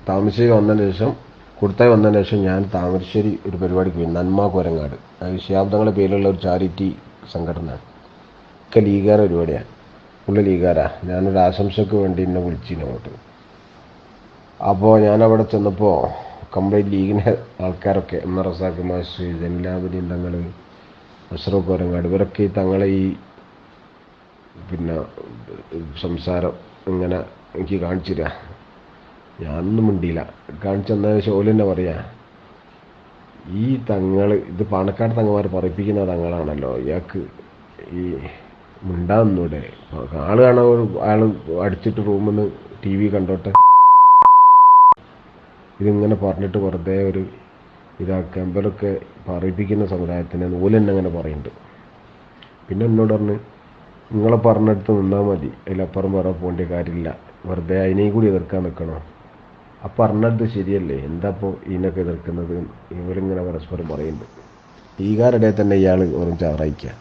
താമരശ്ശേരി വന്നതിന് ശേഷം കുടുത്തായി വന്നതിന് ശേഷം ഞാൻ താമരശ്ശേരി ഒരു പരിപാടിക്ക് പോയി. നന്മ കോരങ്ങാട്, അത് ശിഹാബ്ദങ്ങളുടെ പേരിലുള്ള ഒരു ചാരിറ്റി സംഘടനയാണ്. ഒക്കെ ലീഗാര പരിപാടിയാണ്, ഫുള്ള് ലീഗാരാ. ഞാനൊരു ആശംസയ്ക്ക് വേണ്ടി എന്നെ വിളിച്ചിരുന്നു അങ്ങോട്ട്. അപ്പോൾ ഞാനവിടെ ചെന്നപ്പോൾ കംപ്ലീറ്റ് ലീഗിൻ്റെ ആൾക്കാരൊക്കെ എം എ റസാഖ് മാസ്റ്റർ, ജമീലാബുദ്ദീൻ തങ്ങൾ, അഷ്റഫ് കോരങ്ങാട്, ഇവരൊക്കെ തങ്ങളെ ഈ സംസാരം ഇങ്ങനെ എനിക്ക് കാണിച്ചു തരിക. ഞാനൊന്നും മിണ്ടിയില്ല. കാണിച്ചു തന്നതിന് ശേഷം ഓല് തന്നെ പറയാ, ഈ തങ്ങൾ ഇത് പാണക്കാട് തങ്ങന്മാർ പറയിപ്പിക്കുന്ന തങ്ങളാണല്ലോ, ഇയാൾക്ക് ഈ മിണ്ടാന്നൂടെ, ആള് കാണാൻ ആൾ അടിച്ചിട്ട് റൂമിൽ നിന്ന് TV കണ്ടോട്ടെ, ഇതിങ്ങനെ പറഞ്ഞിട്ട് വെറുതെ ഒരു ഇതാക്കുക, ഇവരൊക്കെ പറയിപ്പിക്കുന്ന സമുദായത്തിനെ ഓല് തന്നെ അങ്ങനെ പറയുന്നുണ്ട്. പിന്നെ എന്നോട് പറഞ്ഞ്, നിങ്ങളെ പറഞ്ഞെടുത്ത് നിന്നാൽ മതി, അതിലപ്പുറം വേറെ പോകേണ്ട കാര്യമില്ല, വെറുതെ അതിനെയും കൂടി എതിർക്കാൻ നിൽക്കണോ? ആ പറഞ്ഞത് ശരിയല്ലേ, എന്താ ഇപ്പോൾ ഇതിനൊക്കെ എതിർക്കുന്നത്? ഇവരിങ്ങനെ പരസ്പരം പറയുന്നുണ്ട്. ലീഗാരുടെ തന്നെ ഇയാൾ വെറും ചാറായിക്കുക.